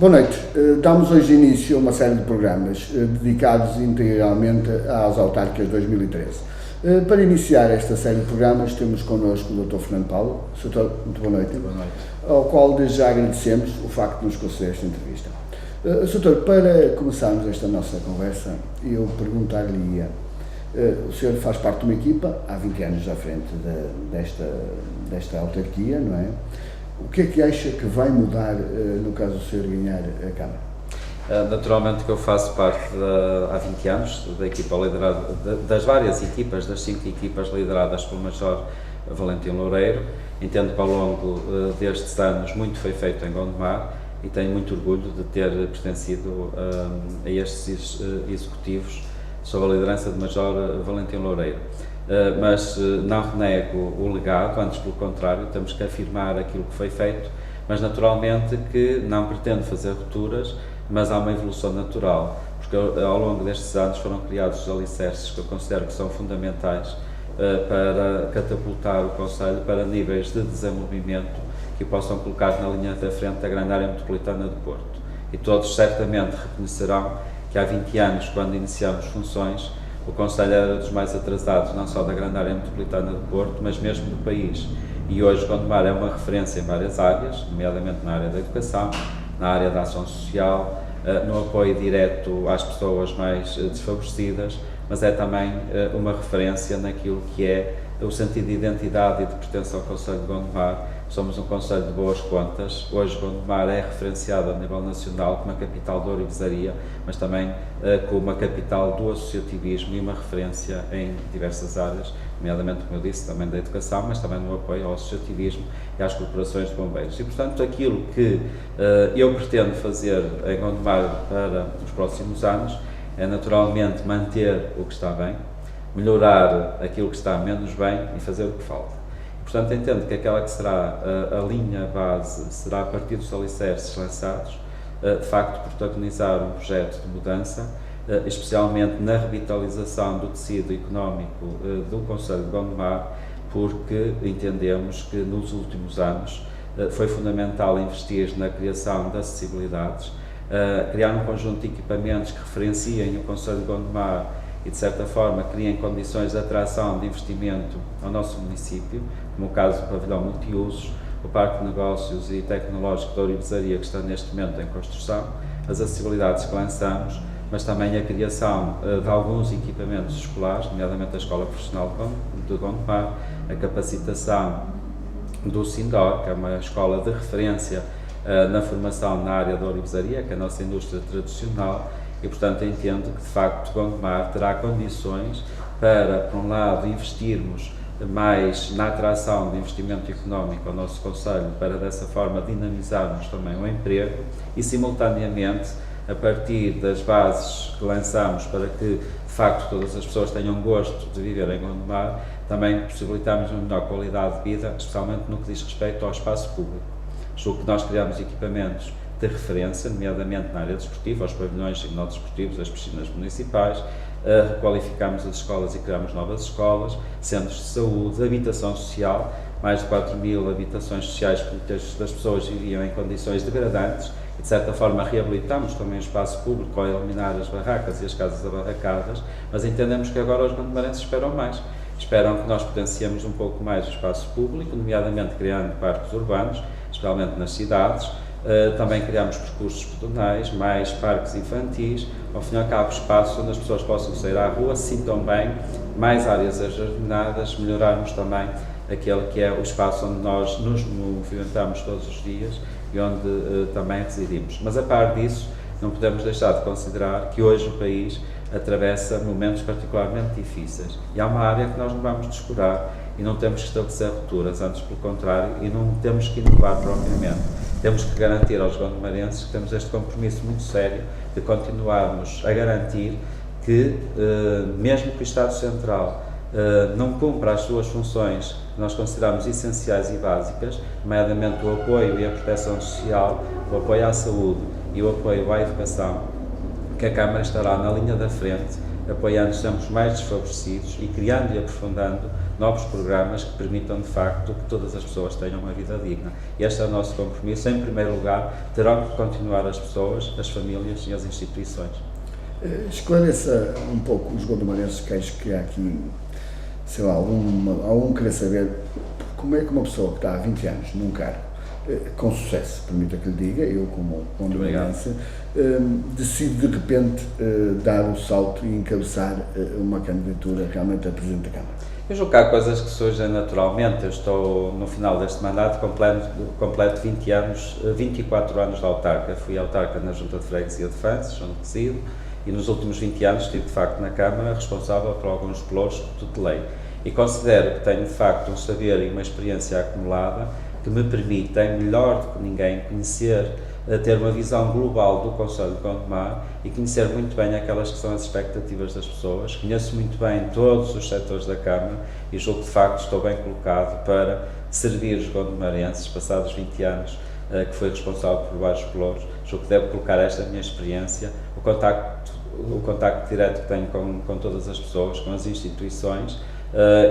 Boa noite. Damos hoje início a uma série de programas dedicados integralmente às autárquicas 2013. Para iniciar esta série de programas temos connosco o Dr. Fernando Paulo. Sr. muito boa noite. Boa noite. Ao qual desde já agradecemos o facto de nos conceder esta entrevista. Sr. para começarmos esta nossa conversa, eu perguntar-lhe-ia, o senhor faz parte de uma equipa há 20 anos à frente desta autarquia, não é? O que é que acha que vai mudar no caso do senhor ganhar a Câmara? Naturalmente que eu faço parte há 20 anos da equipa liderada, das várias equipas, das 5 equipas lideradas pelo Major Valentim Loureiro. Entendo que ao longo destes anos muito foi feito em Gondomar e tenho muito orgulho de ter pertencido a estes executivos sob a liderança do Major Valentim Loureiro. Mas não renego o legado, antes pelo contrário, temos que afirmar aquilo que foi feito, mas naturalmente que não pretendo fazer rupturas, mas há uma evolução natural, porque ao longo destes anos foram criados os alicerces que eu considero que são fundamentais para catapultar o Concelho para níveis de desenvolvimento que o possam colocar na linha da frente da grande área metropolitana do Porto. E todos certamente reconhecerão que há 20 anos, quando iniciamos funções, o Concelho era dos mais atrasados, não só da grande área metropolitana do Porto, mas mesmo do país. E hoje Gondomar é uma referência em várias áreas, nomeadamente na área da educação, na área da ação social, no apoio direto às pessoas mais desfavorecidas, mas é também uma referência naquilo que é o sentido de identidade e de pertença ao Concelho de Gondomar. Somos um concelho de boas contas. Hoje Gondomar é referenciado a nível nacional como a capital da ourivesaria, mas também como uma capital do associativismo e uma referência em diversas áreas, nomeadamente, como eu disse, também da educação, mas também no apoio ao associativismo e às corporações de bombeiros. E, portanto, aquilo que eu pretendo fazer em Gondomar para os próximos anos é, naturalmente, manter o que está bem, melhorar aquilo que está menos bem e fazer o que falta. Portanto, entendo que aquela que será a linha base será a partir dos alicerces lançados, de facto protagonizar um projeto de mudança, especialmente na revitalização do tecido económico do Concelho de Gondomar, porque entendemos que nos últimos anos foi fundamental investir na criação de acessibilidades, criar um conjunto de equipamentos que referenciem o Concelho de Gondomar e, de certa forma, criem condições de atração de investimento ao nosso município, como o caso do pavilhão multiusos, o parque de negócios e tecnológico da ourivesaria que está neste momento em construção, as acessibilidades que lançamos, mas também a criação de alguns equipamentos escolares, nomeadamente a Escola Profissional de Gondomar, a capacitação do SINDOR, que é uma escola de referência na formação na área da ourivesaria, que é a nossa indústria tradicional, e, portanto, entendo que, de facto, Gondomar terá condições para, por um lado, investirmos mais na atração de investimento económico ao nosso concelho, para, dessa forma, dinamizarmos também o emprego e, simultaneamente, a partir das bases que lançamos para que, de facto, todas as pessoas tenham gosto de viver em Gondomar, também possibilitamos uma melhor qualidade de vida, especialmente no que diz respeito ao espaço público. Julgo que nós criamos equipamentos de referência, nomeadamente na área desportiva, aos pavilhões ginódesportivos, as piscinas municipais, requalificamos as escolas e criamos novas escolas, centros de saúde, habitação social, mais de 4.000 habitações sociais que muitas das pessoas viviam em condições degradantes e, de certa forma, reabilitamos também o espaço público ao eliminar as barracas e as casas abarracadas, mas entendemos que agora os gondomarenses esperam mais. Esperam que nós potenciemos um pouco mais o espaço público, nomeadamente criando parques urbanos, especialmente nas cidades. Também criamos percursos pedonais, mais parques infantis, ao fim e ao cabo espaço onde as pessoas possam sair à rua, se sintam bem, mais áreas ajardinadas, melhorarmos também aquele que é o espaço onde nós nos movimentamos todos os dias e onde também residimos. Mas a par disso, não podemos deixar de considerar que hoje o país atravessa momentos particularmente difíceis e há uma área que nós não vamos descurar e não temos que estabelecer rupturas, antes pelo contrário, e não temos que inovar propriamente. Temos que garantir aos gondomarenses que temos este compromisso muito sério de continuarmos a garantir que, mesmo que o Estado Central não cumpra as suas funções que nós consideramos essenciais e básicas, nomeadamente o apoio e a proteção social, o apoio à saúde e o apoio à educação, que a Câmara estará na linha da frente apoiando sempre os mais desfavorecidos e criando e aprofundando novos programas que permitam, de facto, que todas as pessoas tenham uma vida digna. Este é o nosso compromisso. Em primeiro lugar, terão que continuar as pessoas, as famílias e as instituições. Esclareça um pouco os gondomarenses, que acho que há aqui, sei lá, algum querer saber como é que uma pessoa que está há 20 anos num cargo, com sucesso, permita que lhe diga, eu como gondomarense, decide de repente dar o salto e encabeçar uma candidatura realmente a Presidente da Câmara. Eu julgo que há coisas que surgem naturalmente. Eu estou no final deste mandato, completo 24 anos de autarca. Fui autarca na Junta de Freguesia de Fances, onde resido, e nos últimos 20 anos estive de facto na Câmara responsável por alguns pelouros que tutelei. E considero que tenho de facto um saber e uma experiência acumulada que me permitem, melhor do que ninguém, conhecer, ter uma visão global do Concelho de Gondomar e conhecer muito bem aquelas que são as expectativas das pessoas. Conheço muito bem todos os setores da Câmara e julgo que de facto estou bem colocado para servir os gondomarenses, passados 20 anos que fui responsável por vários pelouros. Julgo que devo colocar esta minha experiência, o contacto direto que tenho com todas as pessoas, com as instituições,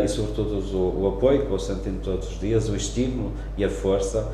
e sobretudo o apoio que vou sentindo todos os dias, o estímulo e a força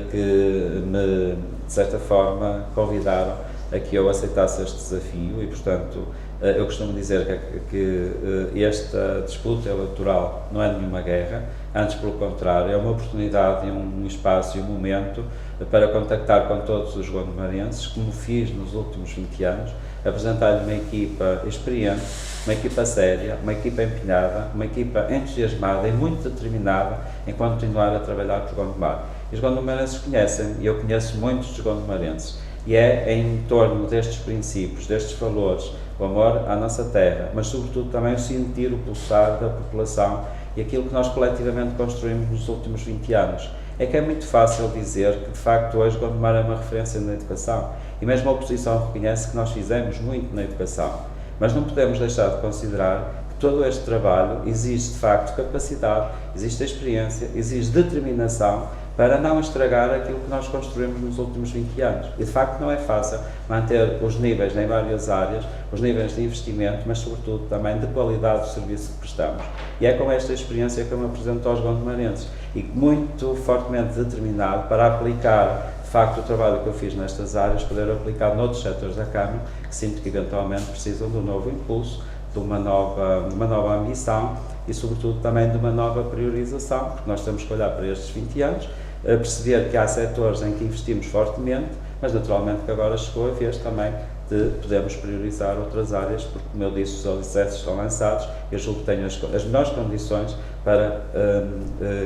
que me, de certa forma, convidaram a que eu aceitasse este desafio e, portanto, eu costumo dizer que esta disputa eleitoral não é nenhuma guerra, antes pelo contrário, é uma oportunidade e um espaço e um momento para contactar com todos os gondomarenses, como fiz nos últimos 20 anos, apresentar-lhe uma equipa experiente, uma equipa séria, uma equipa empenhada, uma equipa entusiasmada e muito determinada em continuar a trabalhar por Gondomar. E os gondomarenses conhecem, e eu conheço muitos dos gondomarenses, e é em torno destes princípios, destes valores, o amor à nossa terra, mas sobretudo também o sentir, o pulsar da população e aquilo que nós coletivamente construímos nos últimos 20 anos. É que é muito fácil dizer que, de facto, hoje Gondomar é uma referência na educação, e mesmo a oposição reconhece que nós fizemos muito na educação, mas não podemos deixar de considerar que todo este trabalho exige, de facto, capacidade, exige experiência, exige determinação para não estragar aquilo que nós construímos nos últimos 20 anos. E, de facto, não é fácil manter os níveis em várias áreas, os níveis de investimento, mas, sobretudo, também de qualidade do serviço que prestamos. E é com esta experiência que eu me apresento aos gondomarenses e muito fortemente determinado para aplicar, de facto, o trabalho que eu fiz nestas áreas, poder aplicar noutros setores da Câmara, que sinto que eventualmente precisam de um novo impulso, de uma nova ambição e, sobretudo, também de uma nova priorização, porque nós temos que olhar para estes 20 anos, perceber que há setores em que investimos fortemente, mas naturalmente que agora chegou a vez também de podermos priorizar outras áreas, porque, como eu disse, os alicerces estão lançados, eu julgo que tenho as melhores condições para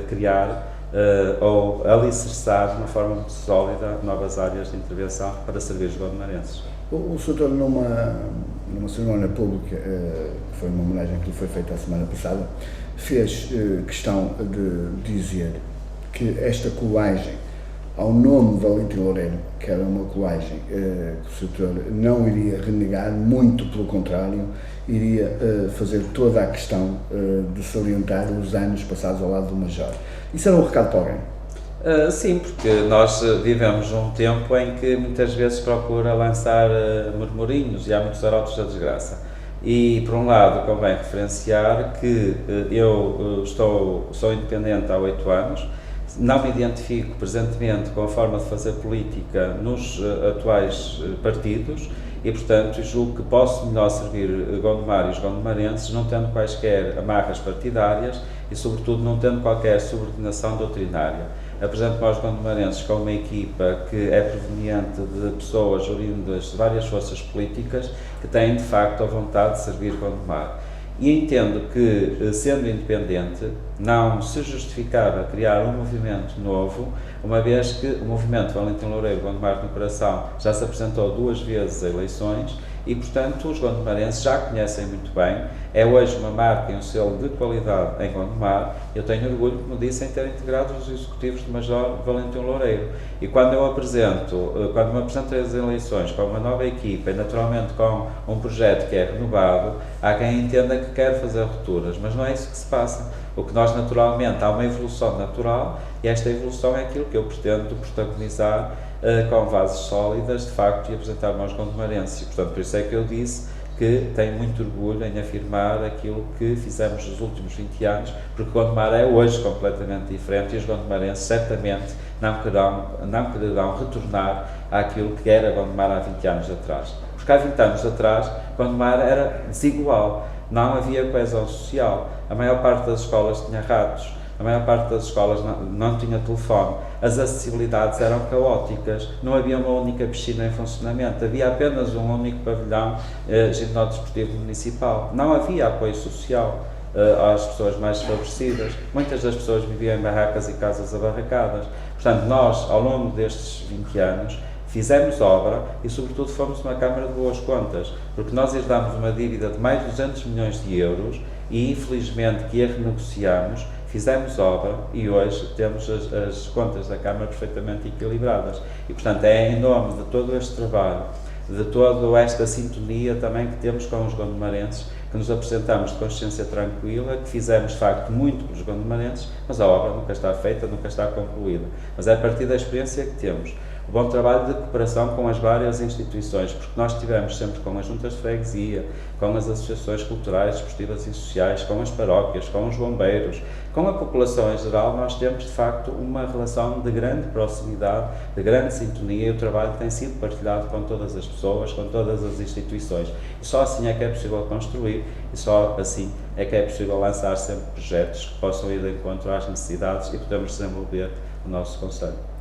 criar ou alicerçar de uma forma muito sólida novas áreas de intervenção para servir os gondomarenses. O Sr. numa cerimónia pública, que foi uma homenagem que lhe foi feita a semana passada, fez questão de dizer que esta colagem ao nome de Valentim Loureiro, que era uma colagem que o Sr. não iria renegar, muito pelo contrário, iria fazer toda a questão de salientar os anos passados ao lado do Major. Isso era um recado para alguém? Sim, porque nós vivemos um tempo em que muitas vezes procura lançar murmurinhos e há muitos arautos da desgraça. E, por um lado, convém referenciar que eu sou independente há 8 anos, não me identifico presentemente com a forma de fazer política nos atuais partidos e, portanto, julgo que posso melhor servir Gondomar e os gondomarenses não tendo quaisquer amarras partidárias e, sobretudo, não tendo qualquer subordinação doutrinária. Apresento-me aos gondomarenses com uma equipa que é proveniente de pessoas oriundas de várias forças políticas que têm, de facto, a vontade de servir Gondomar. E entendo que, sendo independente, não se justificava criar um movimento novo, uma vez que o movimento Valentim Loureiro Gondomar no Coração já se apresentou 2 vezes a eleições e, portanto, os gondomarenses já conhecem muito bem. É hoje uma marca e um selo de qualidade em Gondomar. Eu tenho orgulho, como disse, em ter integrado os executivos de Major Valentim Loureiro. E quando me apresento às eleições com uma nova equipa e, naturalmente, com um projeto que é renovado, há quem entenda que quer fazer rupturas, mas não é isso que se passa. O que nós, naturalmente, há uma evolução natural e esta evolução é aquilo que eu pretendo protagonizar com bases sólidas, de facto, e apresentar-me aos gondomarenses. E, portanto, por isso é que eu disse que tenho muito orgulho em afirmar aquilo que fizemos nos últimos 20 anos, porque Gondomar é hoje completamente diferente e os gondomarenses certamente não quererão retornar àquilo que era Gondomar há 20 anos atrás. Porque há 20 anos atrás, Gondomar era desigual, não havia coesão social, a maior parte das escolas tinha ratos, a maior parte das escolas não tinha telefone, as acessibilidades eram caóticas, não havia uma única piscina em funcionamento, havia apenas um único pavilhão ginásio-desportivo municipal, não havia apoio social às pessoas mais desfavorecidas, muitas das pessoas viviam em barracas e casas abarracadas. Portanto, nós, ao longo destes 20 anos, fizemos obra e, sobretudo, fomos uma Câmara de boas contas, porque nós herdámos uma dívida de mais de 200 milhões de euros e, infelizmente, que a renegociamos, fizemos obra e hoje temos as contas da Câmara perfeitamente equilibradas. E, portanto, é em nome de todo este trabalho, de toda esta sintonia também que temos com os gondomarenses, que nos apresentamos de consciência tranquila, que fizemos, de facto, muito pelos gondomarenses, mas a obra nunca está feita, nunca está concluída. Mas é a partir da experiência que temos, o bom trabalho de cooperação com as várias instituições, porque nós tivemos sempre com as juntas de freguesia, com as associações culturais, desportivas e sociais, com as paróquias, com os bombeiros, com a população em geral, nós temos de facto uma relação de grande proximidade, de grande sintonia, e o trabalho tem sido partilhado com todas as pessoas, com todas as instituições. E só assim é que é possível construir, e só assim é que é possível lançar sempre projetos que possam ir de encontro às necessidades e podemos desenvolver o nosso concelho.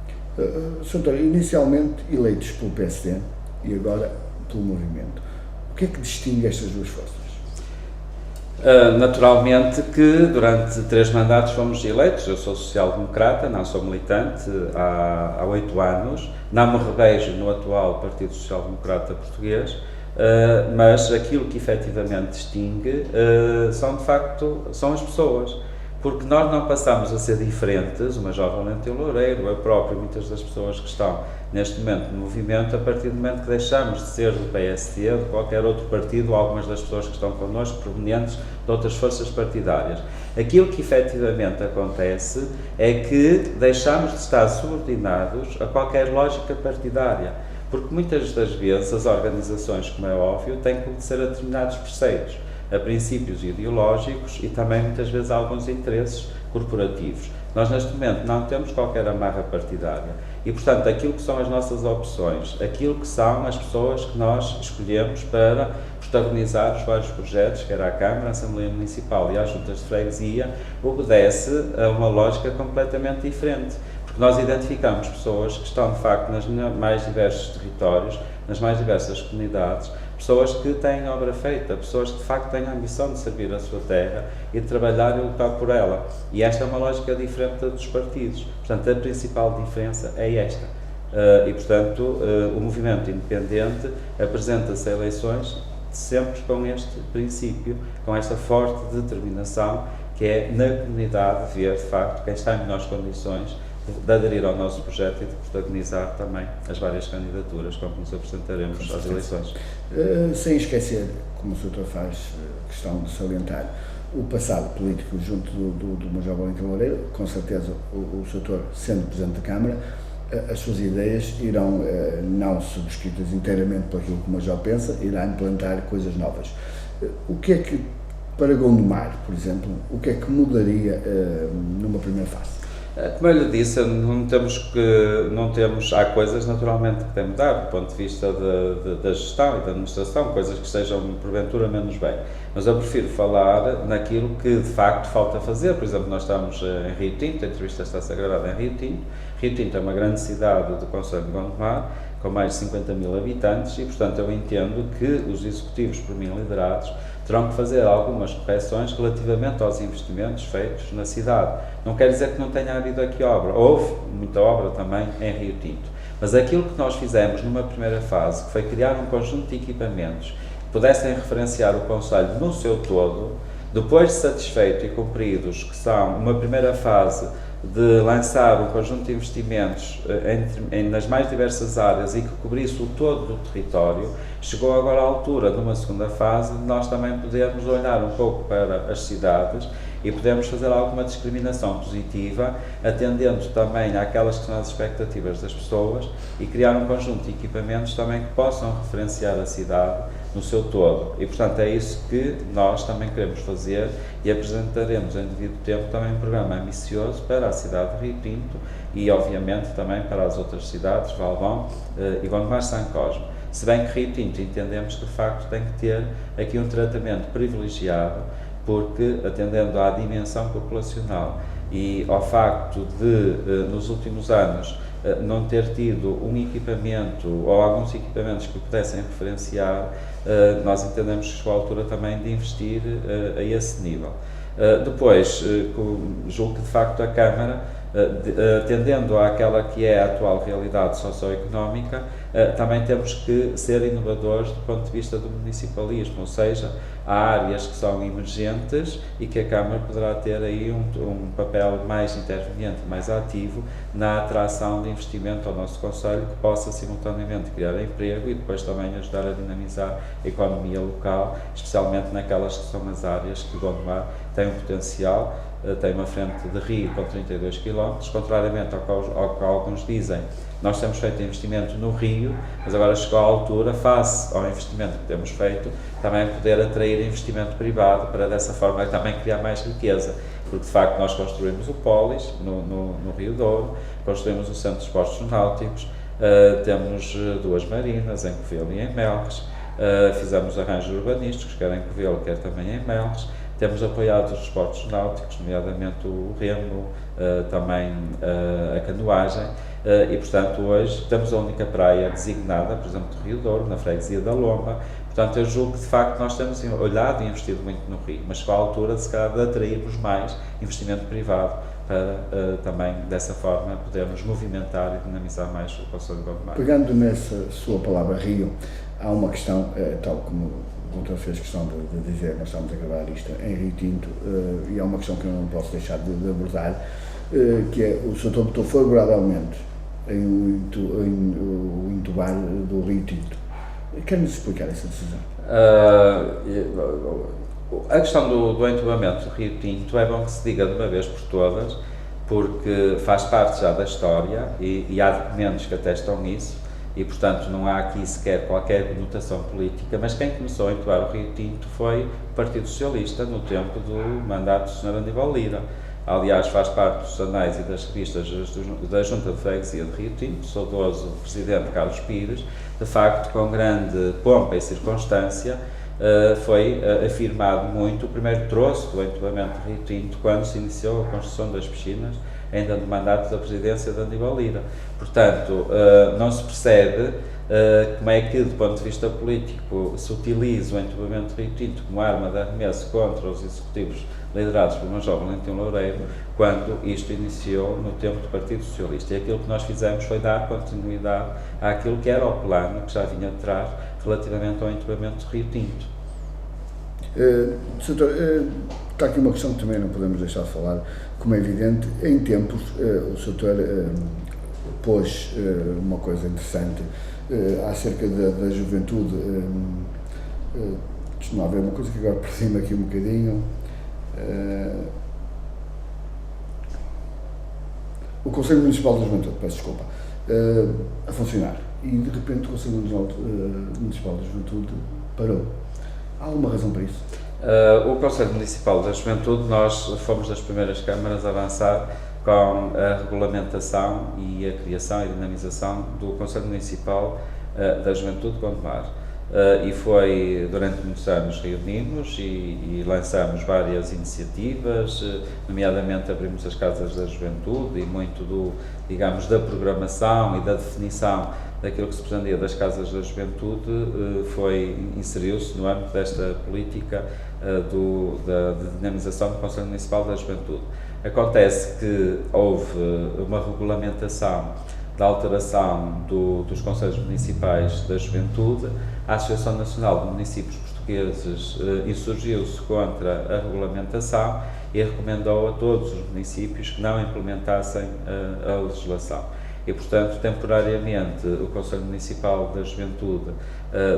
Sr. António, inicialmente eleitos pelo PSD e agora pelo Movimento, o que é que distingue estas duas forças? Naturalmente que durante 3 mandatos fomos eleitos. Eu sou social-democrata, não sou militante há 8 anos, não me revejo no atual Partido Social-Democrata Português, mas aquilo que efetivamente distingue são as pessoas. Porque nós não passamos a ser diferentes, o Major Valentim Loureiro, eu próprio, muitas das pessoas que estão neste momento no movimento, a partir do momento que deixamos de ser do PSD, ou de qualquer outro partido, ou algumas das pessoas que estão connosco, provenientes de outras forças partidárias. Aquilo que efetivamente acontece é que deixamos de estar subordinados a qualquer lógica partidária, porque muitas das vezes as organizações, como é óbvio, têm que obedecer a determinados preceitos, a princípios ideológicos e também muitas vezes a alguns interesses corporativos. Nós neste momento não temos qualquer amarra partidária e, portanto, aquilo que são as nossas opções, aquilo que são as pessoas que nós escolhemos para protagonizar os vários projetos, quer à Câmara, à Assembleia Municipal e às juntas de freguesia, obedece a uma lógica completamente diferente. Porque nós identificamos pessoas que estão, de facto, nos mais diversos territórios, nas mais diversas comunidades, pessoas que têm obra feita, pessoas que de facto têm a ambição de servir a sua terra e de trabalhar e lutar por ela. E esta é uma lógica diferente dos partidos. Portanto, a principal diferença é esta. E, portanto, o movimento independente apresenta-se a eleições sempre com este princípio, com esta forte determinação, que é na comunidade ver, de facto, quem está em melhores condições de aderir ao nosso projeto e de protagonizar também as várias candidaturas com que nos apresentaremos às eleições. Sem esquecer, como o Sr. faz questão de salientar, o passado político junto do Major Valentim Loureiro, com certeza o Sr. sendo Presidente da Câmara, as suas ideias irão, não subscritas inteiramente por aquilo que o Major pensa, irá implantar coisas novas. O que é que, para Gondomar, por exemplo, o que é que mudaria numa primeira fase? Como eu lhe disse, há coisas naturalmente que têm de mudar do ponto de vista da gestão e da administração, coisas que estejam porventura menos bem, mas eu prefiro falar naquilo que de facto falta fazer. Por exemplo, nós estamos em Rio Tinto, a entrevista está-se a gravar em Rio Tinto. Rio Tinto é uma grande cidade do concelho de Gondomar, com mais de 50 mil habitantes e, portanto, eu entendo que os executivos por mim liderados terão que fazer algumas correções relativamente aos investimentos feitos na cidade. Não quer dizer que não tenha havido aqui obra, houve muita obra também em Rio Tinto, mas aquilo que nós fizemos numa primeira fase, que foi criar um conjunto de equipamentos que pudessem referenciar o concelho no seu todo, depois de satisfeito e cumpridos, que são uma primeira fase de lançar um conjunto de investimentos nas mais diversas áreas e que cobrisse o todo do território, chegou agora à altura de uma segunda fase de nós também podermos olhar um pouco para as cidades e podemos fazer alguma discriminação positiva, atendendo também àquelas que são as expectativas das pessoas e criar um conjunto de equipamentos também que possam referenciar a cidade no seu todo. E, portanto, é isso que nós também queremos fazer e apresentaremos em devido tempo também um programa ambicioso para a cidade de Rio Tinto e, obviamente, também para as outras cidades, Valbom e Gondomar-São Cosme. Se bem que Rio Tinto entendemos que, de facto, tem que ter aqui um tratamento privilegiado, porque, atendendo à dimensão populacional e ao facto de, nos últimos anos, não ter tido um equipamento ou alguns equipamentos que pudessem referenciar, nós entendemos que chegou a altura também de investir a esse nível. Depois, julgo que de facto a Câmara, atendendo àquela que é a atual realidade socioeconómica, também temos que ser inovadores do ponto de vista do municipalismo, ou seja, há áreas que são emergentes e que a Câmara poderá ter aí um papel mais interveniente, mais ativo na atração de investimento ao nosso concelho, que possa simultaneamente criar emprego e depois também ajudar a dinamizar a economia local, especialmente naquelas que são as áreas que Gondomar tem um potencial, tem uma frente de rio com 32 km, contrariamente ao que alguns dizem. Nós temos feito investimento no rio, mas agora chegou à altura, face ao investimento que temos feito, também poder atrair investimento privado para dessa forma também criar mais riqueza, porque de facto nós construímos o Polis no Rio Douro, construímos o Centro de Esportes Náuticos, temos duas marinas em Covelo e em Melres, fizemos arranjos urbanísticos, quer em Covelo, quer também em Melres. Temos apoiado os esportes náuticos, nomeadamente o remo, também a canoagem, e portanto hoje temos a única praia designada, por exemplo, do Rio Douro, na freguesia da Lomba. Portanto, eu julgo que de facto nós temos olhado e investido muito no Rio, mas chegou a altura de se calhar de atrairmos mais investimento privado para também dessa forma podermos movimentar e dinamizar mais o concelho de Gondomar. Pegando nessa sua palavra Rio, há uma questão, tal como o doutor fez questão de dizer, nós estamos a gravar isto em Rio Tinto, e há uma questão que eu não posso deixar de abordar, que é o Sr. Doutor favoravelmente em o entubar do Rio Tinto. Quer-nos explicar essa decisão? A questão do entubamento do Rio Tinto é bom que se diga de uma vez por todas, porque faz parte já da história e há documentos que atestam isso. E, portanto, não há aqui sequer qualquer conotação política, mas quem começou a entubar o Rio Tinto foi o Partido Socialista, no tempo do mandato do Sr. Aníbal Lira. Aliás, faz parte dos anais e das revistas da Junta de Freguesia de Rio Tinto, saudoso Presidente Carlos Pires. De facto, com grande pompa e circunstância, foi afirmado muito o primeiro troço do entubamento de Rio Tinto, quando se iniciou a construção das piscinas, ainda no mandato da presidência de Aníbal Lira. Portanto, não se percebe como é que, do ponto de vista político, se utiliza o entubamento de Rio Tinto como arma de arremesso contra os executivos liderados por Major Valentim Loureiro, quando isto iniciou no tempo do Partido Socialista. E aquilo que nós fizemos foi dar continuidade àquilo que era o plano que já vinha de trás relativamente ao entubamento de Rio Tinto. Doutor, está aqui uma questão que também não podemos deixar de falar, como é evidente, em tempos o doutor pôs uma coisa interessante acerca da juventude. Deixa-me lá ver uma coisa que agora perdi-me aqui um bocadinho. O Conselho Municipal da Juventude, peço desculpa, a funcionar, e de repente o Conselho Municipal da Juventude parou. Há alguma razão para isso? O Conselho Municipal da Juventude, nós fomos das primeiras câmaras a avançar com a regulamentação e a criação e dinamização do Conselho Municipal da Juventude de Gondomar. E foi, durante muitos anos, reunimos e lançamos várias iniciativas, nomeadamente abrimos as Casas da Juventude e muito digamos, da programação e da definição daquilo que se pretendia das Casas da Juventude inseriu-se no âmbito desta política de dinamização do Conselho Municipal da Juventude. Acontece que houve uma regulamentação da alteração dos Conselhos Municipais da Juventude. A Associação Nacional de Municípios Portugueses insurgiu-se contra a regulamentação e recomendou a todos os municípios que não implementassem a legislação. E, portanto, temporariamente, o Conselho Municipal da Juventude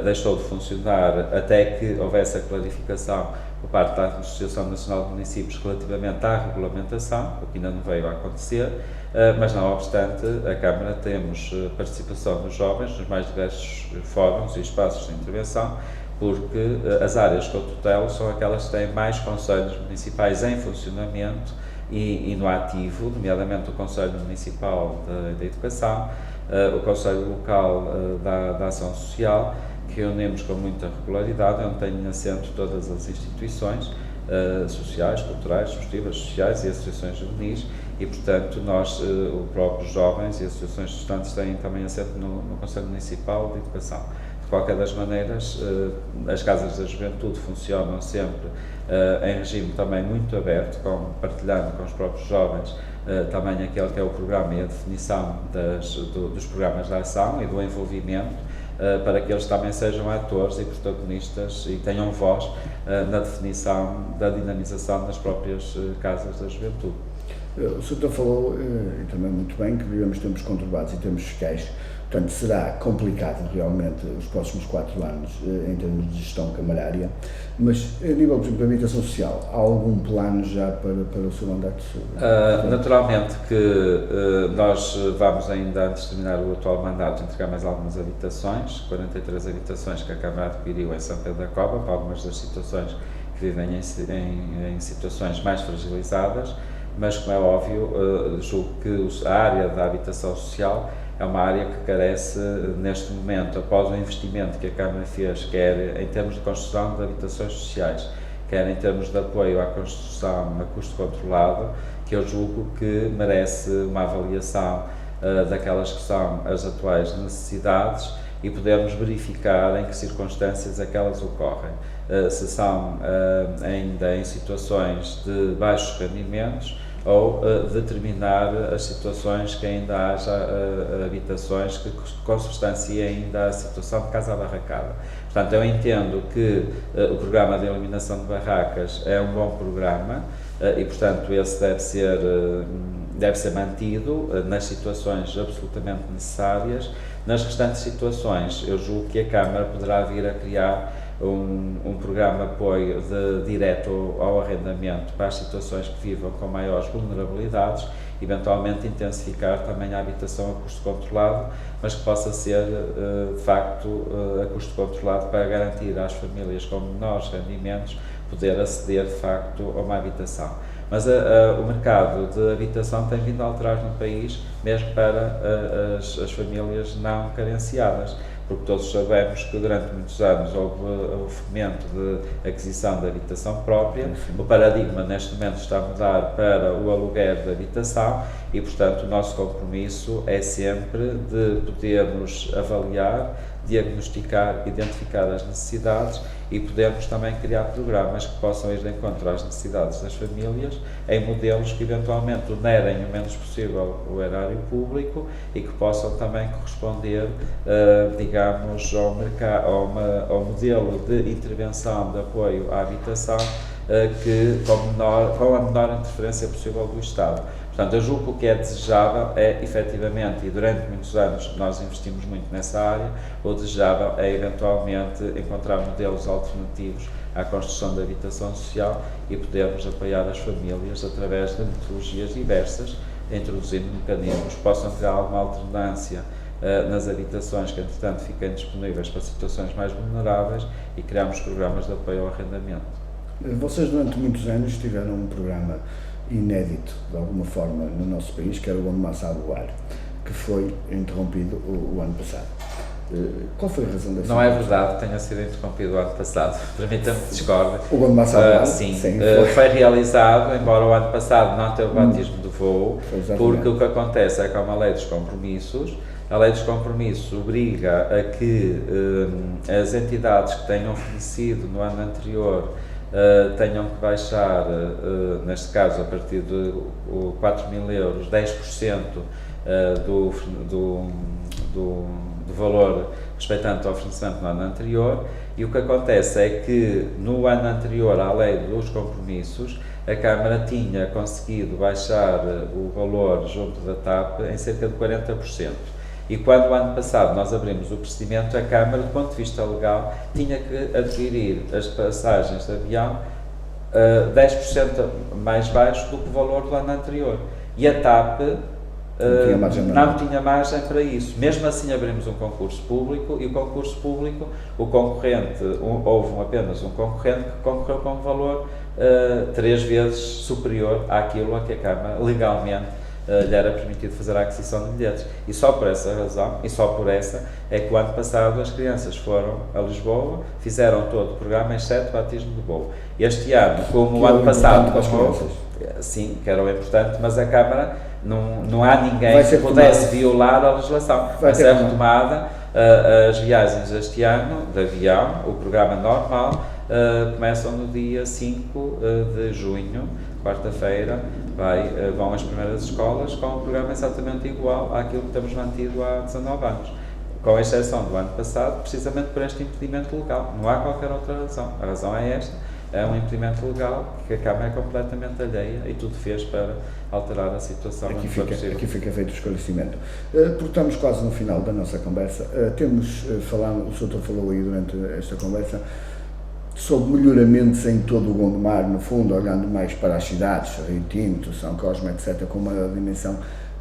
deixou de funcionar até que houvesse a clarificação por parte da Associação Nacional de Municípios relativamente à regulamentação, o que ainda não veio a acontecer, mas não obstante, a Câmara temos participação dos jovens nos mais diversos fóruns e espaços de intervenção, porque as áreas que eu tutelo são aquelas que têm mais conselhos municipais em funcionamento e no ativo, nomeadamente o Conselho Municipal da Educação, o Conselho Local da Ação Social, que reunimos com muita regularidade, onde têm assento todas as instituições sociais, culturais, esportivas, sociais e associações juvenis, e portanto nós, os próprios jovens e associações de estudantes têm também assento no Conselho Municipal de Educação. De qualquer das maneiras, as casas da juventude funcionam sempre em regime também muito aberto, partilhando com os próprios jovens também aquele que é o programa e a definição dos programas de ação e do envolvimento, para que eles também sejam atores e protagonistas e tenham voz na definição da dinamização das próprias casas da juventude. O Sr. falou, e também muito bem, que vivemos tempos conturbados e tempos fiscais, portanto será complicado realmente os próximos 4 anos em termos de gestão camarária, mas a nível, por exemplo, da habitação social, há algum plano já para o seu mandato? Naturalmente que nós vamos ainda, antes de terminar o atual mandato, entregar mais algumas habitações, 43 habitações que a Câmara adquiriu em São Pedro da Cova, para algumas das situações que vivem em situações mais fragilizadas, mas, como é óbvio, julgo que a área da habitação social é uma área que carece, neste momento, após o investimento que a Câmara fez, quer em termos de construção de habitações sociais, quer em termos de apoio à construção a custo controlado, que eu julgo que merece uma avaliação daquelas que são as atuais necessidades e podermos verificar em que circunstâncias aquelas ocorrem. Se são ainda em situações de baixos rendimentos, ou determinar as situações que ainda haja habitações que consubstanciem ainda a situação de casa abarracada. Portanto, eu entendo que o programa de eliminação de barracas é um bom programa e, portanto, esse deve ser mantido nas situações absolutamente necessárias. Nas restantes situações, eu julgo que a Câmara poderá vir a criar um programa de apoio direto ao arrendamento para as situações que vivam com maiores vulnerabilidades, eventualmente intensificar também a habitação a custo controlado, mas que possa ser, de facto, a custo controlado para garantir às famílias com menores rendimentos poder aceder, de facto, a uma habitação. Mas o mercado de habitação tem vindo a alterar no país, mesmo para as famílias não carenciadas, porque todos sabemos que durante muitos anos houve o fomento de aquisição de habitação própria. O paradigma neste momento está a mudar para o aluguer de habitação e, portanto, o nosso compromisso é sempre de podermos avaliar, diagnosticar, identificar as necessidades e podermos também criar programas que possam ir de encontro às necessidades das famílias em modelos que eventualmente onerem o menos possível o erário público e que possam também corresponder, digamos, ao modelo de intervenção de apoio à habitação com a menor interferência possível do Estado. Portanto, eu julgo que o que é desejável é, efetivamente, e durante muitos anos nós investimos muito nessa área, o desejável é, eventualmente, encontrar modelos alternativos à construção da habitação social e podermos apoiar as famílias através de metodologias diversas, introduzindo mecanismos que possam ter alguma alternância nas habitações que, entretanto, fiquem disponíveis para situações mais vulneráveis e criarmos programas de apoio ao arrendamento. Vocês, durante muitos anos, tiveram um programa inédito, de alguma forma, no nosso país, que era o Bom de Massa a Doar, que foi interrompido o ano passado. Qual foi a razão dessa? Não é verdade que tenha sido interrompido o ano passado, permita-me que discorde. O Bom de Massa a Doar? Sim, foi realizado, embora o ano passado não teve batismo de voo, porque o que acontece é que há uma lei dos compromissos. A lei dos compromissos obriga a que as entidades que tenham fornecido no ano anterior tenham que baixar, neste caso a partir de 4.000 euros, 10% do valor respeitante ao fornecimento no ano anterior, e o que acontece é que no ano anterior à lei dos compromissos a Câmara tinha conseguido baixar o valor junto da TAP em cerca de 40%. E quando o ano passado nós abrimos o procedimento, a Câmara, do ponto de vista legal, tinha que adquirir as passagens de avião 10% mais baixo do que o valor do ano anterior. E a TAP não tinha margem para isso. Mesmo assim abrimos um concurso público e o concurso público, o concorrente, houve apenas um concorrente que concorreu com um valor 3 vezes superior àquilo a que a Câmara legalmente lhe era permitido fazer a aquisição de bilhetes. E só por essa razão, e só por essa, é que o ano passado as crianças foram a Lisboa, fizeram todo o programa, exceto o batismo de bolo. Este ano, como o ano passado, sim, que era o importante, mas a Câmara, não há ninguém que pudesse violar a legislação. Vai ser retomada as viagens este ano, de avião, o programa normal, começam no dia 5 de junho, quarta-feira, vão as primeiras escolas com um programa exatamente igual àquilo que temos mantido há 19 anos, com exceção do ano passado, precisamente por este impedimento legal. Não há qualquer outra razão. A razão é esta, é um impedimento legal que a Câmara é completamente alheia e tudo fez para alterar a situação. Aqui fica feito o esclarecimento. Porque estamos quase no final da nossa conversa. O Sr. falou aí durante esta conversa sobre melhoramentos em todo o Gondomar, no fundo, olhando mais para as cidades, Rio Tinto, São Cosme, etc., com uma dimensão,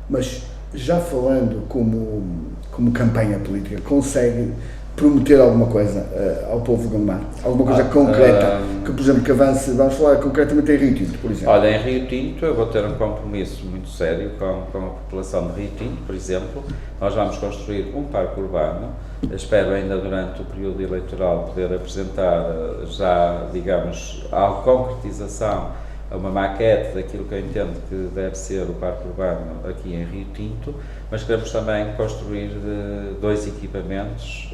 mas já falando como campanha política, consegue prometer alguma coisa ao povo de Gondomar? Alguma coisa concreta, que, por exemplo, que avance, vamos falar concretamente em Rio Tinto, por exemplo? Olha, em Rio Tinto eu vou ter um compromisso muito sério com a população de Rio Tinto, por exemplo. Nós vamos construir um parque urbano. Espero ainda durante o período eleitoral poder apresentar já, digamos, a concretização, uma maquete daquilo que eu entendo que deve ser o parque urbano aqui em Rio Tinto, mas queremos também construir 2 equipamentos,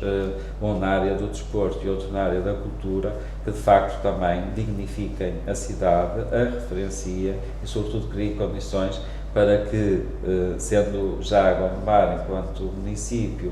um na área do desporto e outro na área da cultura, que de facto também dignifiquem a cidade, a referenciem e sobretudo criem condições para que, sendo já Gondomar enquanto município,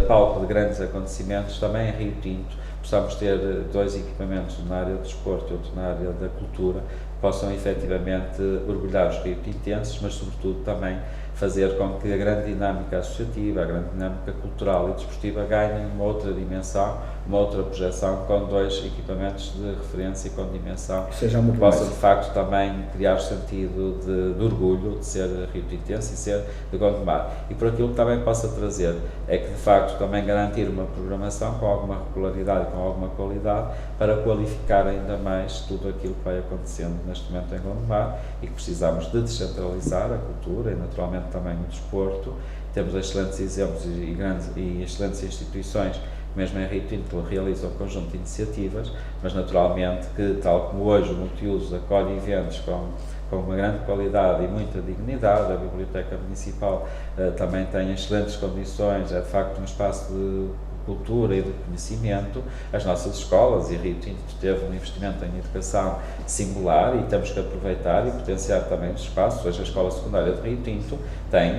palco de grandes acontecimentos, também em Rio Tinto, possamos ter 2 equipamentos na área do desporto e outro na área da cultura, que possam efetivamente orgulhar os rio-tintenses, mas sobretudo também fazer com que a grande dinâmica associativa, a grande dinâmica cultural e desportiva ganhem uma outra dimensão, uma outra projeção, com 2 equipamentos de referência e com dimensão, que possam de facto também criar o sentido de orgulho de ser rio-tintense e ser de Gondomar. E por aquilo que também possa trazer, é que de facto também garantir uma programação com alguma regularidade e com alguma qualidade, para qualificar ainda mais tudo aquilo que vai acontecendo neste momento em Gondomar, e que precisamos de descentralizar a cultura e naturalmente também o desporto. Temos excelentes exemplos e excelentes instituições, mesmo em Rio Tinto, realizam um conjunto de iniciativas, mas naturalmente que, tal como hoje o multiuso acolhe eventos com uma grande qualidade e muita dignidade, a Biblioteca Municipal também tem excelentes condições, é de facto um espaço de cultura e de conhecimento. As nossas escolas, e Rio Tinto teve um investimento em educação singular e temos que aproveitar e potenciar também os espaços. Hoje a Escola Secundária de Rio Tinto tem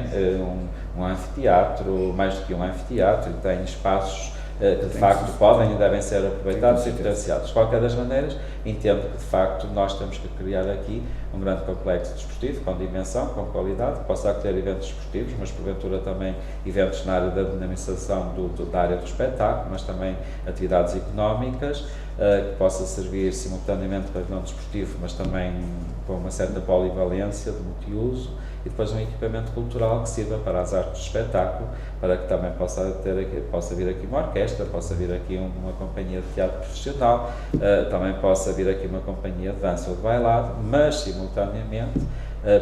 um anfiteatro, mais do que um anfiteatro, e tem espaços que de facto podem e devem ser aproveitados e potenciados. De qualquer das maneiras, entendo que de facto nós temos que criar aqui um grande complexo desportivo, com dimensão, com qualidade, que possa ter eventos desportivos, mas porventura também eventos na área da dinamização da área do espetáculo, mas também atividades económicas, que possa servir simultaneamente para o evento desportivo, mas também com uma certa polivalência de multiuso, e depois um equipamento cultural que sirva para as artes de espetáculo, para que também possa vir aqui uma orquestra, possa vir aqui uma companhia de teatro profissional, também possa vir aqui uma companhia de dança ou de bailado, mas simultaneamente,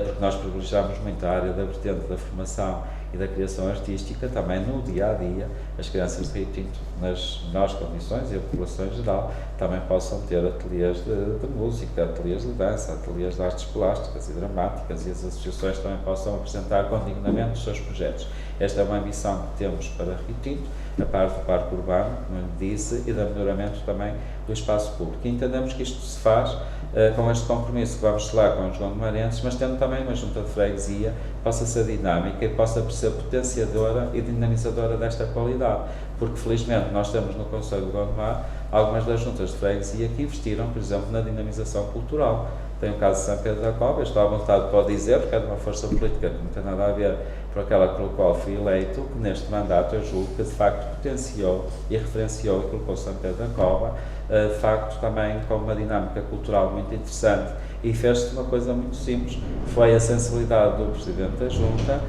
porque nós privilegiamos muito a área da vertente da formação e da criação artística, também no dia-a-dia, as crianças de Rio Tinto, nas melhores condições e a população em geral, também possam ter ateliês de música, ateliês de dança, ateliês de artes plásticas e dramáticas, e as associações também possam apresentar com dignamente os seus projetos. Esta é uma ambição que temos para Rio Tinto, a par do parque urbano, como eu disse, e do melhoramento também do espaço público. E entendemos que isto se faz com este compromisso que vamos selar com os gondomarenses, mas tendo também uma junta de freguesia que possa ser dinâmica e possa ser potenciadora e dinamizadora desta qualidade, porque felizmente nós temos no Conselho de Gondomar algumas das juntas de freguesia que investiram, por exemplo, na dinamização cultural. Tem o caso de São Pedro da Cova, estou à vontade para dizer, porque é de uma força política que não tem nada a ver por aquela pelo qual fui eleito, que neste mandato eu julgo que de facto potenciou e referenciou e colocou São Pedro da Cova, de facto também com uma dinâmica cultural muito interessante, e fez-se uma coisa muito simples, foi a sensibilidade do Presidente da Junta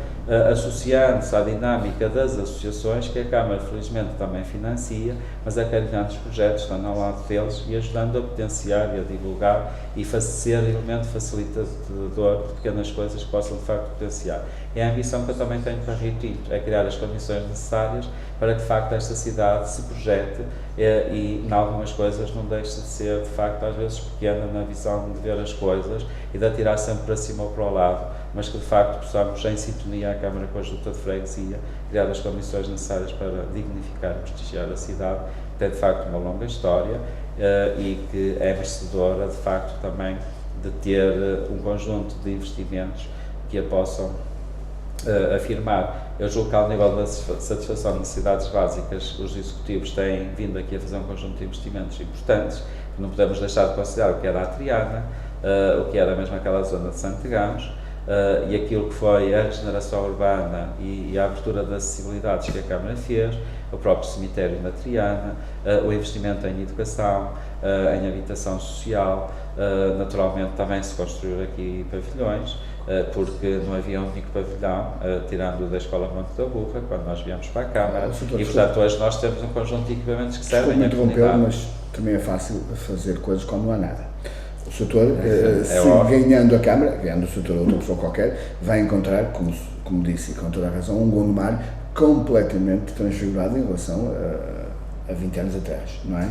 associando-se à dinâmica das associações, que a Câmara felizmente também financia, mas acarinhando os projetos, estando ao lado deles e ajudando a potenciar e a divulgar e ser elemento facilitador de pequenas coisas que possam de facto potenciar. É a ambição que eu também tenho para Rio Tinto, é criar as condições necessárias para que de facto esta cidade se projete e em algumas coisas não deixe de ser de facto às vezes pequena na visão de ver as coisas e de atirar sempre para cima ou para o lado, mas que de facto possamos, em sintonia à Câmara com a Junta de Freguesia, criar as condições necessárias para dignificar e prestigiar a cidade, que tem de facto uma longa história e que é merecedora de facto também de ter um conjunto de investimentos que a possam afirmar. Eu julgo que ao nível da satisfação de necessidades básicas, os executivos têm vindo aqui a fazer um conjunto de investimentos importantes, que não podemos deixar de considerar o que era a Triana, o que era mesmo aquela zona de Santegamos, e aquilo que foi a regeneração urbana e a abertura das acessibilidades que a Câmara fez, o próprio cemitério na Triana, o investimento em educação, em habitação social, naturalmente também se construíram aqui pavilhões, porque não havia um único pavilhão, tirando da Escola Monte da Burra, quando nós viemos para a Câmara, e portanto hoje nós temos um conjunto de equipamentos que servem à comunidade. Mas também é fácil fazer coisas quando não há nada. O setor, ganhando a Câmara, ganhando o setor ou outra pessoa qualquer, vai encontrar, como disse, e com toda a razão, um Gondomar completamente transfigurado em relação a 20 anos atrás, não é?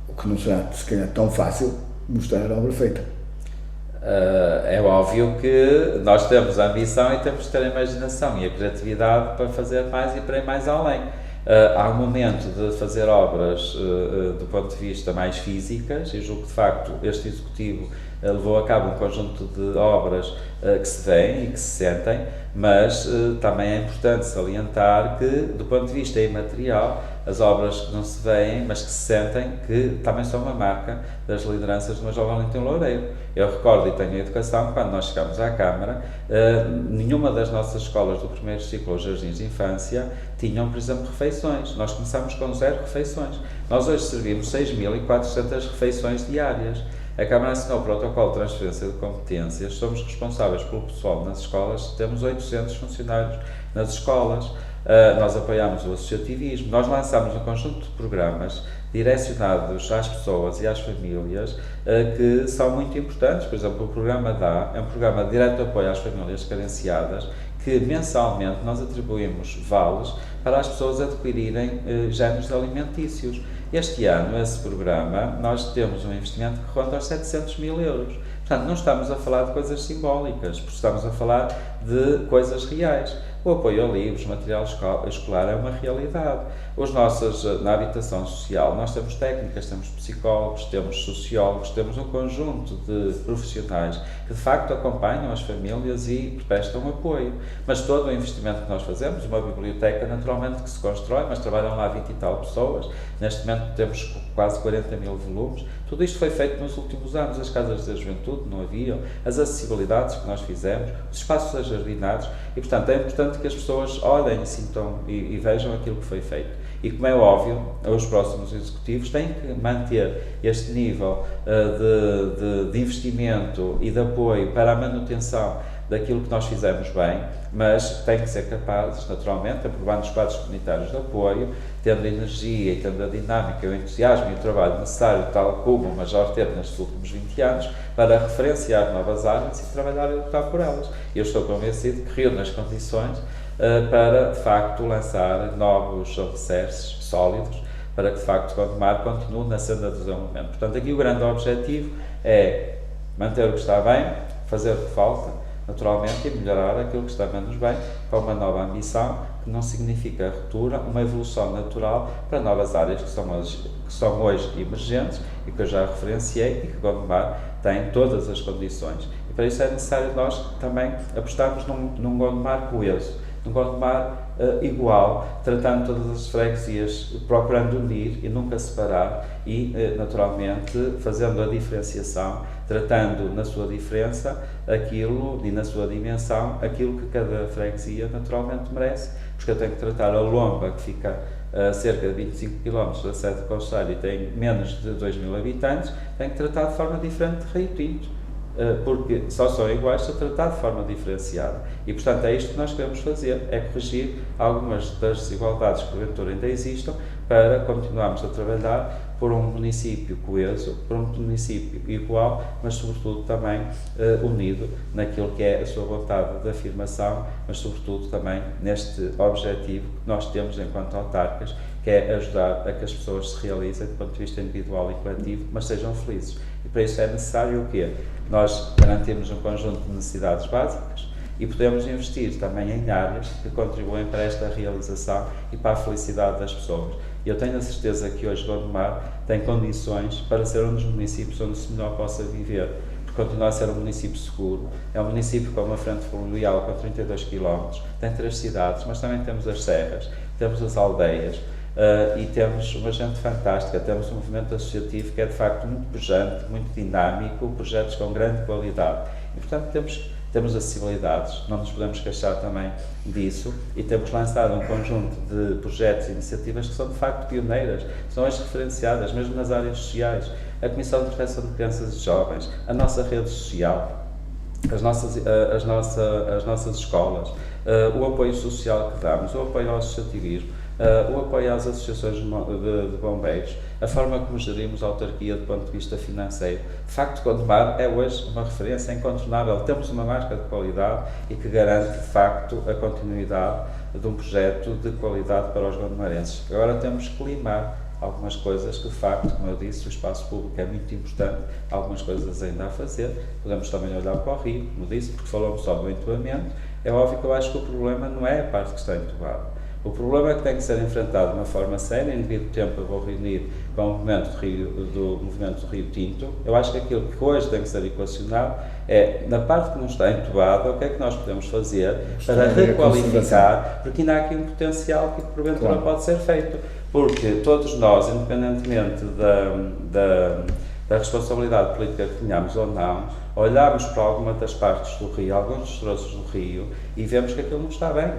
O que não será, se calhar, tão fácil mostrar a obra feita. É óbvio que nós temos a ambição e temos de ter a imaginação e a criatividade para fazer mais e para ir mais além. Há um momento de fazer obras do ponto de vista mais físicas, e julgo que de facto este Executivo levou a cabo um conjunto de obras que se veem e que se sentem, mas também é importante salientar que, do ponto de vista imaterial, as obras que não se veem, mas que se sentem, que também são uma marca das lideranças do Major Valentim Loureiro. Eu recordo, e tenho a educação, quando nós chegámos à Câmara, nenhuma das nossas escolas do primeiro ciclo, os jardins de infância, tinham, por exemplo, refeições. Nós começámos com 0 refeições. Nós hoje servimos 6.400 refeições diárias. A Câmara assinou o protocolo de transferência de competências, somos responsáveis pelo pessoal nas escolas, temos 800 funcionários nas escolas, nós apoiamos o associativismo, nós lançamos um conjunto de programas direcionados às pessoas e às famílias que são muito importantes. Por exemplo, o programa DA é um programa de direto apoio às famílias carenciadas, que mensalmente nós atribuímos vales para as pessoas adquirirem géneros alimentícios. Este ano, esse programa, nós temos um investimento que ronda aos 700 mil euros. Portanto, não estamos a falar de coisas simbólicas, porque estamos a falar de coisas reais. O apoio a livros, material escolar é uma realidade. Na habitação social, nós temos técnicas, temos psicólogos, temos sociólogos, temos um conjunto de profissionais que de facto acompanham as famílias e prestam apoio. Mas todo o investimento que nós fazemos, uma biblioteca naturalmente que se constrói, mas trabalham lá 20 e tal pessoas, neste momento temos quase 40 mil volumes, tudo isto foi feito nos últimos anos, as casas da juventude não haviam, as acessibilidades que nós fizemos, os espaços ajardinados, e portanto é importante que as pessoas olhem, sintam e vejam aquilo que foi feito. E como é óbvio, os próximos executivos têm que manter este nível de investimento e de apoio para a manutenção daquilo que nós fizemos bem, mas têm que ser capazes, naturalmente, aprovando os quadros comunitários de apoio, tendo a energia e tendo a dinâmica, o entusiasmo e o trabalho necessário, tal como o Major teve nestes últimos 20 anos, para referenciar novas áreas e trabalhar e lutar por elas. Eu estou convencido que reúne as condições para, de facto, lançar novos alicerces sólidos, para que, de facto, Gondomar continue na senda do desenvolvimento. Portanto, aqui o grande objetivo é manter o que está bem, fazer o que falta, naturalmente, e melhorar aquilo que está menos bem, com uma nova ambição, que não significa ruptura, uma evolução natural para novas áreas que são hoje emergentes e que eu já referenciei e que Gondomar tem todas as condições. E para isso é necessário nós também apostarmos num Gondomar coeso, num Gondomar igual, tratando todas as freguesias, procurando unir e nunca separar e, naturalmente, fazendo a diferenciação, tratando na sua diferença aquilo e na sua dimensão aquilo que cada freguesia naturalmente merece, porque eu tenho que tratar a Lomba, que fica a cerca de 25 km da sede do concelho e tem menos de 2.000 habitantes, tenho que tratar de forma diferente de Rio Tinto. porque só são iguais se tratar de forma diferenciada. E, portanto, é isto que nós queremos fazer, é corrigir algumas das desigualdades que, porventura, ainda existam, para continuarmos a trabalhar por um município coeso, por um município igual, mas, sobretudo, também unido naquilo que é a sua vontade de afirmação, mas, sobretudo, também neste objetivo que nós temos enquanto autarcas, que é ajudar a que as pessoas se realizem do ponto de vista individual e coletivo, mas sejam felizes. E para isso é necessário o quê? Nós garantimos um conjunto de necessidades básicas e podemos investir também em áreas que contribuem para esta realização e para a felicidade das pessoas. Eu tenho a certeza que hoje Gondomar tem condições para ser um dos municípios onde se melhor possa viver, porque continua a ser um município seguro, é um município com uma frente fluvial com 32 km, tem 3 cidades, mas também temos as serras, temos as aldeias, e temos uma gente fantástica, temos um movimento associativo que é de facto muito pujante, muito dinâmico, projetos com grande qualidade e portanto temos acessibilidades, não nos podemos queixar também disso e temos lançado um conjunto de projetos e iniciativas que são de facto pioneiras, são as referenciadas mesmo nas áreas sociais, a Comissão de Proteção de Crianças e Jovens, a nossa rede social, as nossas escolas, o apoio social que damos, o apoio ao associativismo, o apoio às associações de bombeiros, a forma como gerimos a autarquia do ponto de vista financeiro. De facto, Gondomar é hoje uma referência incontornável. Temos uma marca de qualidade e que garante, de facto, a continuidade de um projeto de qualidade para os gondomarenses. Agora temos que limar algumas coisas que, de facto, como eu disse, o espaço público é muito importante, algumas coisas ainda a fazer. Podemos também olhar para o Rio, como disse, porque falamos só do entubamento. É óbvio que eu acho que o problema não é a parte que está entubada. O problema é que tem que ser enfrentado de uma forma séria. Em devido tempo eu vou reunir com o movimento do Rio Tinto. Eu acho que aquilo que hoje tem que ser equacionado é, na parte que não está entubada, o que é que nós podemos fazer para requalificar, porque ainda há aqui um potencial que porventura pode ser feito. Porque todos nós, independentemente da responsabilidade política que tenhamos ou não, olhamos para alguma das partes do Rio, alguns dos troços do Rio, e vemos que aquilo não está bem.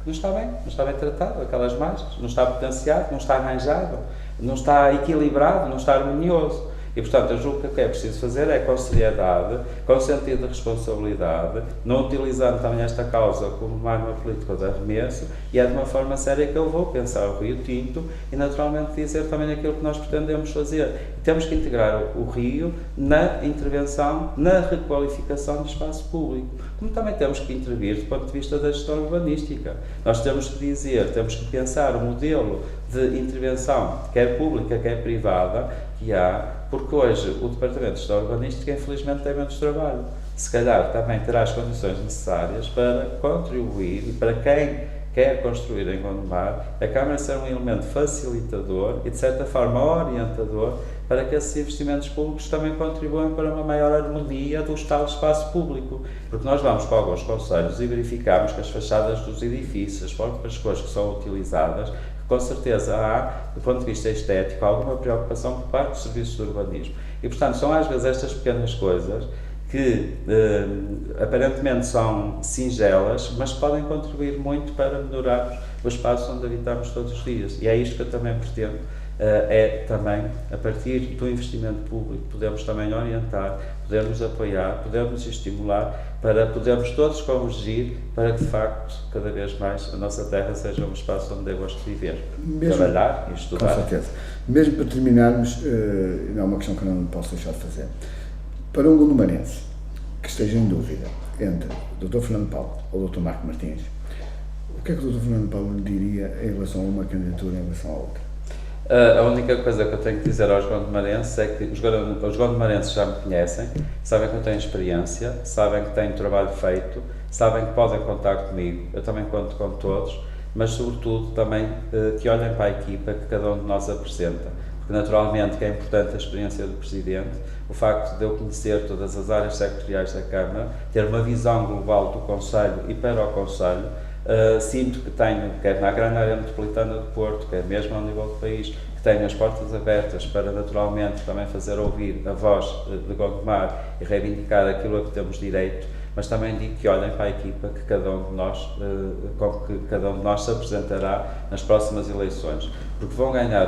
Não está bem tratado, aquelas margens, não está potenciado, não está arranjado, não está equilibrado, não está harmonioso. E, portanto, eu julgo que o que é preciso fazer é com seriedade, com sentido de responsabilidade, não utilizando também esta causa como uma arma política de arremesso, e é de uma forma séria que eu vou pensar o Rio Tinto e, naturalmente, dizer também aquilo que nós pretendemos fazer. E temos que integrar o Rio na intervenção, na requalificação do espaço público, como também temos que intervir do ponto de vista da gestão urbanística. Nós temos que dizer, temos que pensar o modelo de intervenção, quer pública, quer privada, que há, porque hoje o Departamento de Gestão Urbanística infelizmente tem menos trabalho. Se calhar também terá as condições necessárias para contribuir e para quem quer construir em Gondomar, a Câmara ser um elemento facilitador e de certa forma orientador para que esses investimentos públicos também contribuam para uma maior harmonia do estado do espaço público. Porque nós vamos para alguns concelhos e verificamos que as fachadas dos edifícios, as próprias cores que são utilizadas, com certeza há, do ponto de vista estético, alguma preocupação por parte dos serviços de urbanismo. E, portanto, são às vezes estas pequenas coisas que aparentemente são singelas, mas podem contribuir muito para melhorar o espaço onde habitamos todos os dias. E é isto que eu também pretendo, é também, a partir do investimento público, podemos também orientar, podemos apoiar, podemos estimular, para podermos todos convergir para que, de facto, cada vez mais a nossa terra seja um espaço onde eu gosto de viver, trabalhar e estudar. Com certeza. Mesmo para terminarmos, não é uma questão que eu não posso deixar de fazer. Para um gondomarense que esteja em dúvida entre o Dr. Fernando Paulo ou o Dr. Marco Martins, o que é que o Dr. Fernando Paulo lhe diria em relação a uma candidatura em relação à outra? A única coisa que eu tenho que dizer aos gondomarenses é que os gondomarenses já me conhecem, sabem que eu tenho experiência, sabem que tenho trabalho feito, sabem que podem contar comigo, eu também conto com todos, mas sobretudo também que olhem para a equipa que cada um de nós apresenta, porque naturalmente que é importante a experiência do Presidente, o facto de eu conhecer todas as áreas sectoriais da Câmara, ter uma visão global do Conselho e para o Conselho. Sinto que tenho, quer na grande área metropolitana do Porto, quer mesmo ao nível do país, que tenho as portas abertas para naturalmente também fazer ouvir a voz de Gondomar e reivindicar aquilo a que temos direito, mas também digo que olhem para a equipa que cada um de nós, com que cada um de nós se apresentará nas próximas eleições, porque vão ganhar,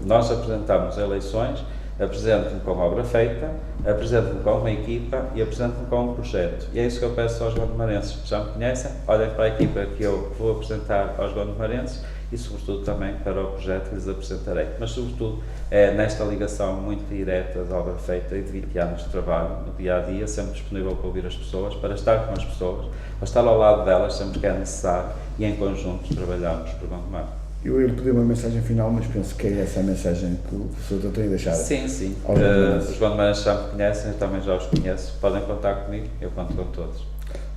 nós apresentamos eleições apresento-me com a obra feita, apresento-me com uma equipa e apresento-me com um projeto. E é isso que eu peço aos gondomarenses que já me conhecem, olhem para a equipa que eu vou apresentar aos gondomarenses e, sobretudo, também para o projeto que lhes apresentarei. Mas, sobretudo, é nesta ligação muito direta da obra feita e de 20 anos de trabalho, no dia-a-dia, sempre disponível para ouvir as pessoas, para estar com as pessoas, para estar ao lado delas sempre que é necessário e, em conjunto, trabalharmos por Gondomar. Eu ia lhe pedir uma mensagem final, mas penso que é essa a mensagem que o Sr. tem deixado. Sim. Os gondomarenses já me conhecem, eu também já os conheço. Podem contar comigo, eu conto com todos.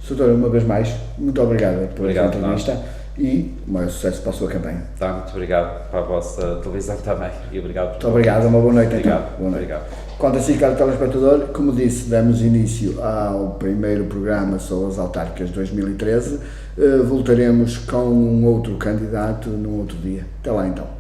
Sr. uma vez mais, muito obrigado pela entrevista e mais sucesso para a sua campanha. Tá, muito obrigado para a vossa televisão também e obrigado por Muito obrigado, uma boa noite obrigado, então. Boa noite. Obrigado. Quanto a si, caro telespectador, como disse, damos início ao primeiro programa sobre as autárquicas de 2013. Voltaremos com um outro candidato num outro dia. Até lá então.